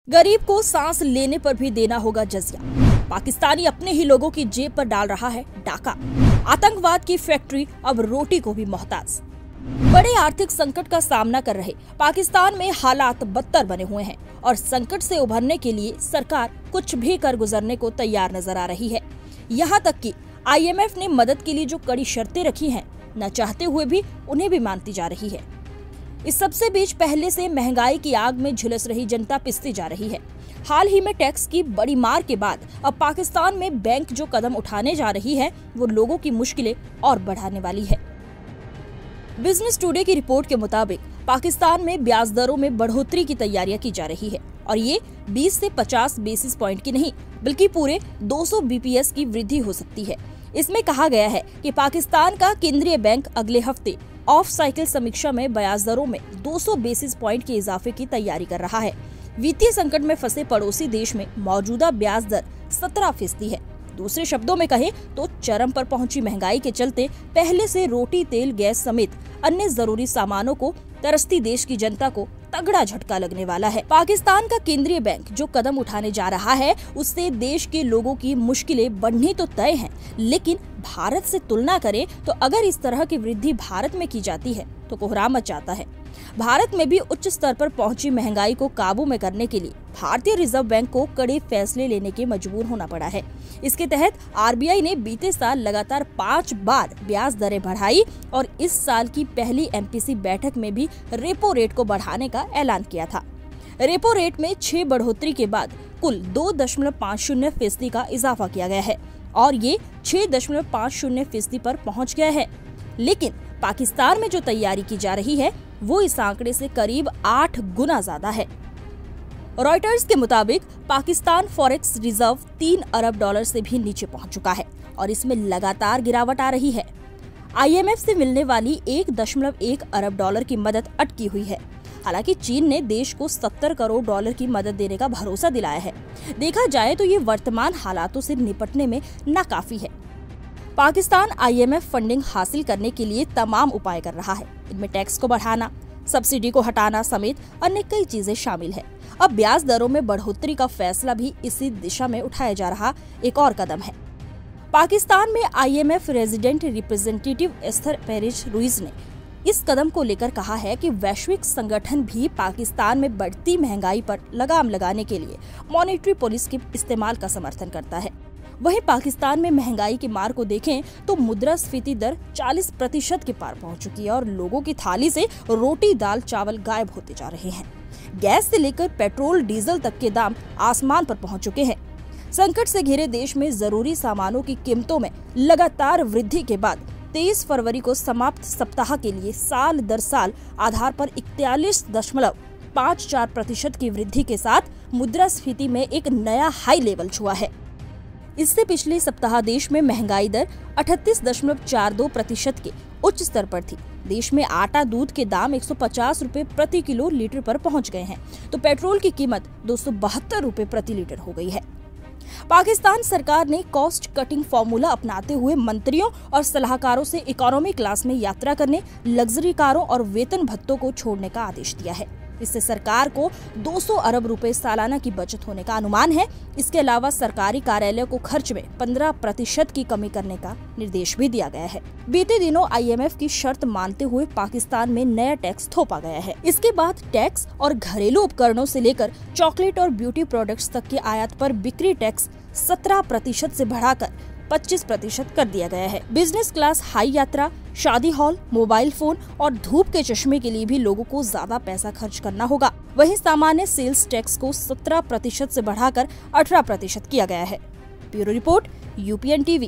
गरीब को सांस लेने पर भी देना होगा जजिया। पाकिस्तानी अपने ही लोगों की जेब पर डाल रहा है डाका। आतंकवाद की फैक्ट्री अब रोटी को भी मोहताज। बड़े आर्थिक संकट का सामना कर रहे पाकिस्तान में हालात बदतर बने हुए हैं और संकट से उभरने के लिए सरकार कुछ भी कर गुजरने को तैयार नजर आ रही है। यहाँ तक कि IMF ने मदद के लिए जो कड़ी शर्तें रखी हैं, न चाहते हुए भी उन्हें भी मानती जा रही है। इस सबसे बीच पहले से महंगाई की आग में झुलस रही जनता पिसती जा रही है। हाल ही में टैक्स की बड़ी मार के बाद अब पाकिस्तान में बैंक जो कदम उठाने जा रही है वो लोगों की मुश्किलें और बढ़ाने वाली है। बिजनेस टुडे की रिपोर्ट के मुताबिक पाकिस्तान में ब्याज दरों में बढ़ोतरी की तैयारियां की जा रही है और ये 20 से 50 बेसिस पॉइंट की नहीं बल्कि पूरे 200 BPS की वृद्धि हो सकती है। इसमें कहा गया है कि पाकिस्तान का केंद्रीय बैंक अगले हफ्ते ऑफ साइकिल समीक्षा में ब्याज दरों में 200 बेसिस पॉइंट के इजाफे की तैयारी कर रहा है। वित्तीय संकट में फंसे पड़ोसी देश में मौजूदा ब्याज दर 17% है। दूसरे शब्दों में कहें तो चरम पर पहुंची महंगाई के चलते पहले से रोटी, तेल, गैस समेत अन्य जरूरी सामानों को तरसती देश की जनता को तगड़ा झटका लगने वाला है। पाकिस्तान का केंद्रीय बैंक जो कदम उठाने जा रहा है उससे देश के लोगों की मुश्किलें बढ़नी तो तय हैं, लेकिन भारत से तुलना करें तो अगर इस तरह की वृद्धि भारत में की जाती है तो कोहराम मच जाता है। भारत में भी उच्च स्तर पर पहुंची महंगाई को काबू में करने के लिए भारतीय रिजर्व बैंक को कड़े फैसले लेने के मजबूर होना पड़ा है। इसके तहत RBI ने बीते साल लगातार 5 बार ब्याज दरें बढ़ाई और इस साल की पहली MPC बैठक में भी रेपो रेट को बढ़ाने का ऐलान किया था। रेपो रेट में 6 बढ़ोतरी के बाद कुल 2.50% का इजाफा किया गया है और ये 6.50% पर पहुंच गया है। लेकिन पाकिस्तान में जो तैयारी की जा रही है वो इस आंकड़े से करीब 8 गुना ज्यादा है। रॉयटर्स के मुताबिक पाकिस्तान फॉरेक्स रिजर्व $3 अरब से भी नीचे पहुंच चुका है और इसमें लगातार गिरावट आ रही है। IMF से मिलने वाली $1.1 अरब की मदद अटकी हुई है। हालांकि चीन ने देश को $70 करोड़ की मदद देने का भरोसा दिलाया है। देखा जाए तो ये वर्तमान हालातों से निपटने में नाकाफी है। पाकिस्तान IMF फंडिंग हासिल करने के लिए तमाम उपाय कर रहा है। इनमें टैक्स को बढ़ाना, सब्सिडी को हटाना समेत अन्य कई चीजें शामिल है। अब ब्याज दरों में बढ़ोतरी का फैसला भी इसी दिशा में उठाया जा रहा एक और कदम है। पाकिस्तान में IMF resident representative Esther Paris Ruiz ने इस कदम को लेकर कहा है कि वैश्विक संगठन भी पाकिस्तान में बढ़ती महंगाई पर लगाम लगाने के लिए मॉनेटरी पॉलिसी के इस्तेमाल का समर्थन करता है। वहीं पाकिस्तान में महंगाई की मार को देखें तो मुद्रास्फीति दर 40% के पार पहुंच चुकी है और लोगों की थाली से रोटी, दाल, चावल गायब होते जा रहे हैं। गैस से लेकर पेट्रोल, डीजल तक के दाम आसमान पर पहुंच चुके हैं। संकट से घिरे देश में जरूरी सामानों की कीमतों में लगातार वृद्धि के बाद 23 फरवरी को समाप्त सप्ताह के लिए साल दर साल आधार पर 41.54% की वृद्धि के साथ मुद्रास्फीति में एक नया हाई लेवल छुआ है। इससे पिछले सप्ताह देश में महंगाई दर 38.42% के उच्च स्तर पर थी। देश में आटा, दूध के दाम 150 रुपए प्रति किलो लीटर पर पहुंच गए हैं तो पेट्रोल की कीमत 272 रुपए प्रति लीटर हो गई है। पाकिस्तान सरकार ने कॉस्ट कटिंग फॉर्मूला अपनाते हुए मंत्रियों और सलाहकारों से इकोनॉमी क्लास में यात्रा करने, लग्जरी कारों और वेतन भत्तों को छोड़ने का आदेश दिया है। इससे सरकार को 200 अरब रुपए सालाना की बचत होने का अनुमान है। इसके अलावा सरकारी कार्यालयों को खर्च में 15% की कमी करने का निर्देश भी दिया गया है। बीते दिनों IMF की शर्त मानते हुए पाकिस्तान में नया टैक्स थोपा गया है। इसके बाद टैक्स और घरेलू उपकरणों से लेकर चॉकलेट और ब्यूटी प्रोडक्ट्स तक के आयात पर बिक्री टैक्स 17% से बढ़ाकर 25% कर दिया गया है। बिजनेस क्लास हाई यात्रा, शादी हॉल, मोबाइल फोन और धूप के चश्मे के लिए भी लोगों को ज्यादा पैसा खर्च करना होगा। वहीं सामान्य सेल्स टैक्स को 17% से बढ़ाकर 18% किया गया है। Bureau report, UPN TV।